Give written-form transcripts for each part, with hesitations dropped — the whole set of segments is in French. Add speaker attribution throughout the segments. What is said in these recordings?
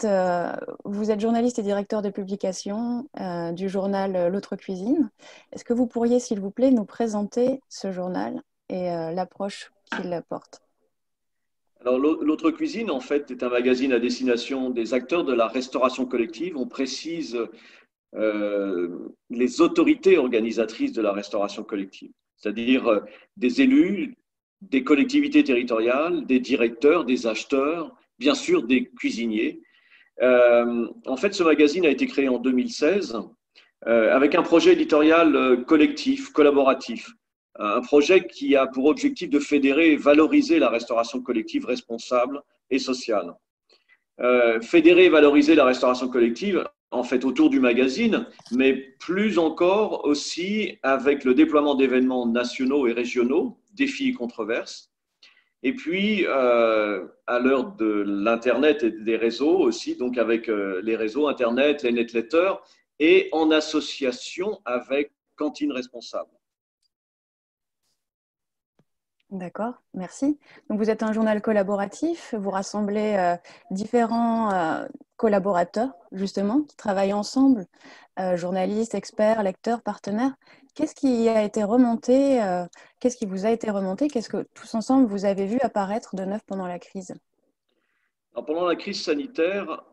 Speaker 1: vous êtes journaliste et directeur de publication du journal L'Autre Cuisine. Est-ce que vous pourriez, s'il vous plaît, nous présenter ce journal et l'approche qu'il porte?
Speaker 2: Alors, l'autre cuisine, en fait, est un magazine à destination des acteurs de la restauration collective. On précise les autorités organisatrices de la restauration collective, c'est-à-dire des élus, des collectivités territoriales, des directeurs, des acheteurs, bien sûr des cuisiniers. En fait, ce magazine a été créé en 2016 avec un projet éditorial collectif, collaboratif. Un projet qui a pour objectif de fédérer et valoriser la restauration collective responsable et sociale. Fédérer et valoriser la restauration collective, en fait, autour du magazine, mais plus encore aussi avec le déploiement d'événements nationaux et régionaux, défis et controverses. Et puis, à l'heure de l'Internet et des réseaux aussi, donc avec les réseaux Internet, les newsletters, et en association avec Cantine Responsable.
Speaker 1: D'accord, merci. Donc, vous êtes un journal collaboratif, vous rassemblez différents collaborateurs, justement, qui travaillent ensemble, journalistes, experts, lecteurs, partenaires. Qu'est-ce qui a été remonté, qu'est-ce qui vous a été remonté, qu'est-ce que tous ensemble vous avez vu apparaître de neuf pendant la crise?
Speaker 2: Alors, pendant la crise sanitaire,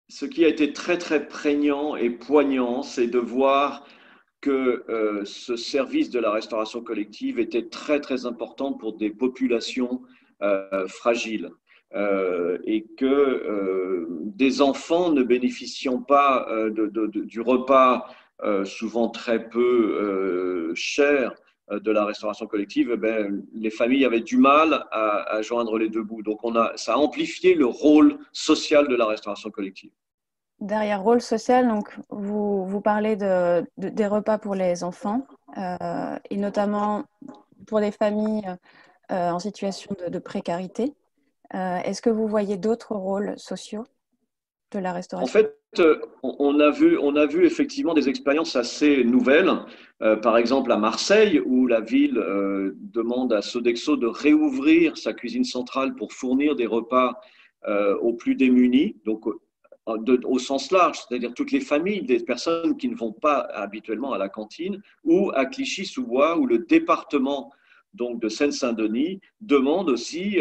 Speaker 2: ce qui a été très très prégnant et poignant, c'est de voir que ce service de la restauration collective était très très important pour des populations fragiles et que des enfants ne bénéficiant pas du repas souvent très peu cher de la restauration collective, eh ben, les familles avaient du mal à joindre les deux bouts. Donc ça a amplifié le rôle social de la restauration collective.
Speaker 1: Derrière rôle social, donc vous parlez des repas pour les enfants et notamment pour les familles en situation de précarité. Est-ce que vous voyez d'autres rôles sociaux de la
Speaker 2: En
Speaker 1: restauration?
Speaker 2: fait, on a vu effectivement des expériences assez nouvelles. Par exemple, à Marseille, où la ville demande à Sodexo de réouvrir sa cuisine centrale pour fournir des repas aux plus démunis, donc au sens large, c'est-à-dire toutes les familles des personnes qui ne vont pas habituellement à la cantine, ou à Clichy-sous-Bois, où le département donc, de Seine-Saint-Denis demande aussi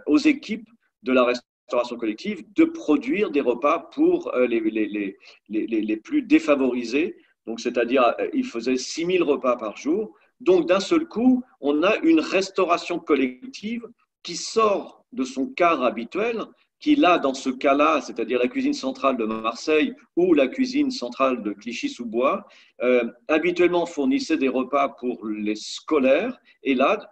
Speaker 2: aux équipes de la restauration collective de produire des repas pour les plus défavorisés. Donc, c'est-à-dire, il faisait 6000 repas par jour. Donc, d'un seul coup, on a une restauration collective qui sort de son cadre habituel, qui là, dans ce cas-là, c'est-à-dire la cuisine centrale de Marseille ou la cuisine centrale de Clichy-sous-Bois, habituellement fournissait des repas pour les scolaires et là,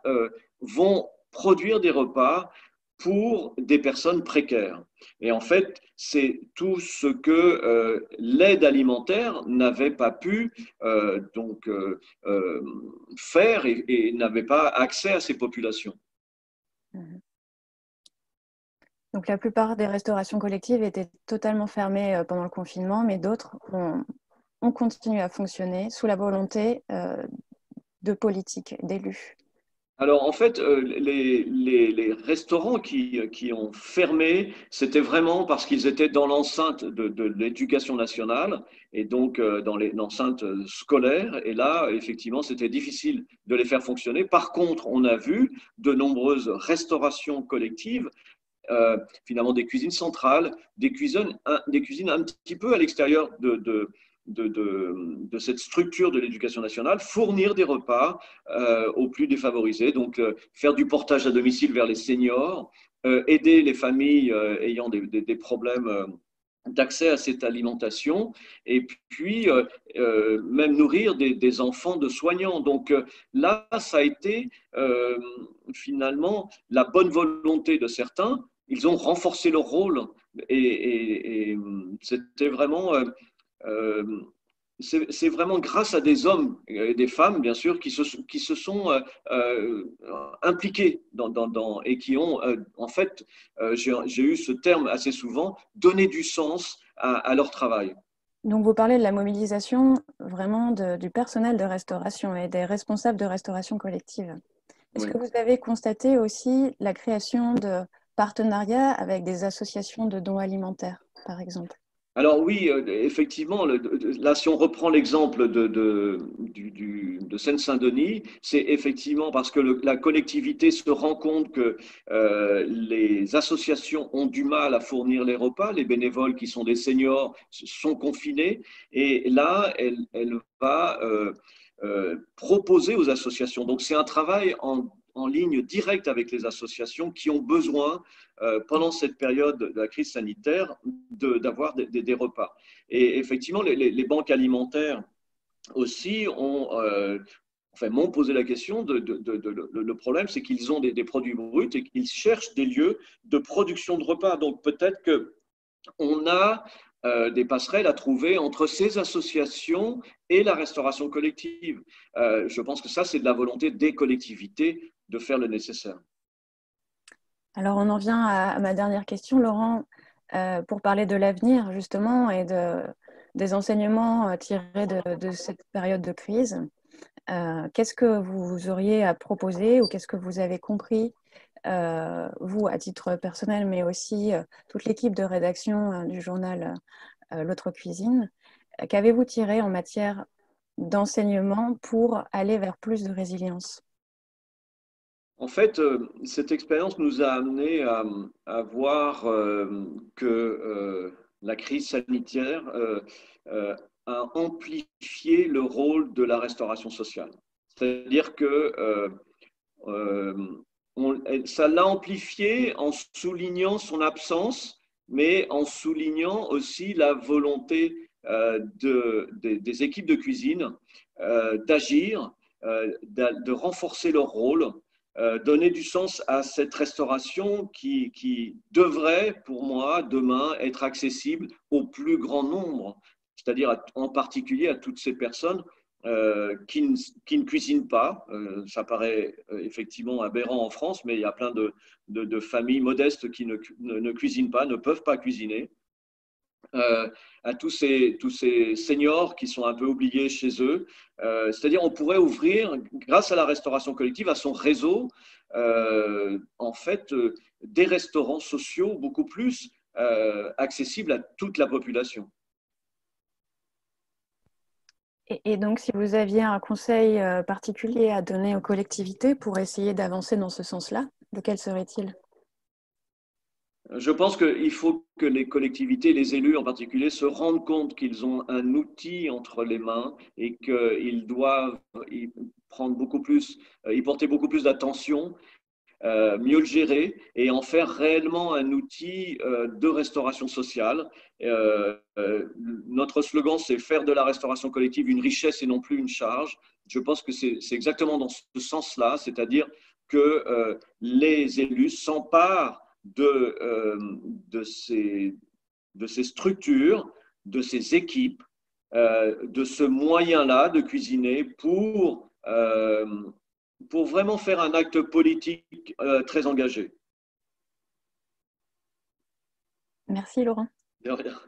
Speaker 2: vont produire des repas pour des personnes précaires. Et en fait, c'est tout ce que l'aide alimentaire n'avait pas pu faire et n'avait pas accès à ces populations.
Speaker 1: Mhm. Donc la plupart des restaurations collectives étaient totalement fermées pendant le confinement, mais d'autres ont continué à fonctionner sous la volonté de politiques, d'élus.
Speaker 2: Alors, en fait, les restaurants qui ont fermé, c'était vraiment parce qu'ils étaient dans l'enceinte de l'éducation nationale et donc dans l'enceinte scolaire. Et là, effectivement, c'était difficile de les faire fonctionner. Par contre, on a vu de nombreuses restaurations collectives, finalement des cuisines centrales, des cuisines un petit peu à l'extérieur de cette structure de l'éducation nationale, fournir des repas aux plus défavorisés, donc faire du portage à domicile vers les seniors, aider les familles ayant des problèmes d'accès à cette alimentation et puis même nourrir des enfants de soignants. Donc là, ça a été finalement la bonne volonté de certains. Ils ont renforcé leur rôle et c'était vraiment c'est vraiment grâce à des hommes et des femmes, bien sûr, qui se sont impliqués et qui ont, en fait, j'ai eu ce terme assez souvent, donné du sens à leur travail.
Speaker 1: Donc vous parlez de la mobilisation vraiment du personnel de restauration et des responsables de restauration collective. Est-ce
Speaker 2: Oui.
Speaker 1: que vous avez constaté aussi la création partenariats avec des associations de dons alimentaires, par exemple?
Speaker 2: Alors oui, effectivement, là, si on reprend l'exemple de Seine-Saint-Denis, c'est effectivement parce que la collectivité se rend compte que les associations ont du mal à fournir les repas, les bénévoles qui sont des seniors sont confinés, et là, elle va proposer aux associations. Donc c'est un travail en ligne directe avec les associations qui ont besoin, pendant cette période de la crise sanitaire, d'avoir des repas. Et effectivement, les banques alimentaires aussi m'ont posé la question. Le problème, c'est qu'ils ont des produits bruts et qu'ils cherchent des lieux de production de repas. Donc peut-être qu'on a des passerelles à trouver entre ces associations et la restauration collective. Je pense que ça, c'est de la volonté des collectivités de faire le nécessaire.
Speaker 1: Alors, on en vient à ma dernière question, Laurent, pour parler de l'avenir, justement, et des enseignements tirés de cette période de crise. Qu'est-ce que vous auriez à proposer ou qu'est-ce que vous avez compris, vous, à titre personnel, mais aussi toute l'équipe de rédaction du journal L'Autre Cuisine? Qu'avez-vous tiré en matière d'enseignement pour aller vers plus de résilience?
Speaker 2: En fait, cette expérience nous a amené à voir que la crise sanitaire a amplifié le rôle de la restauration sociale. C'est-à-dire que ça l'a amplifié en soulignant son absence, mais en soulignant aussi la volonté des équipes de cuisine d'agir, de renforcer leur rôle, donner du sens à cette restauration qui devrait, pour moi, demain, être accessible au plus grand nombre, c'est-à-dire en particulier à toutes ces personnes qui ne cuisinent pas. Ça paraît effectivement aberrant en France, mais il y a plein de familles modestes qui ne cuisinent pas, ne peuvent pas cuisiner. À tous ces seniors qui sont un peu oubliés chez eux. C'est-à-dire, on pourrait ouvrir, grâce à la restauration collective, à son réseau, en fait, des restaurants sociaux beaucoup plus accessibles à toute la population.
Speaker 1: Et donc, si vous aviez un conseil particulier à donner aux collectivités pour essayer d'avancer dans ce sens-là, lequel serait-il?
Speaker 2: Je pense qu'il faut que les collectivités, les élus en particulier, se rendent compte qu'ils ont un outil entre les mains et qu'ils doivent y prendre beaucoup plus, y porter beaucoup plus d'attention, mieux le gérer et en faire réellement un outil de restauration sociale. Notre slogan, c'est faire de la restauration collective une richesse et non plus une charge. Je pense que c'est exactement dans ce sens-là, c'est-à-dire que les élus s'emparent de ces structures, de ces équipes, de ce moyen-là de cuisiner pour vraiment faire un acte politique très engagé.
Speaker 1: Merci, Laurent.
Speaker 2: De rien.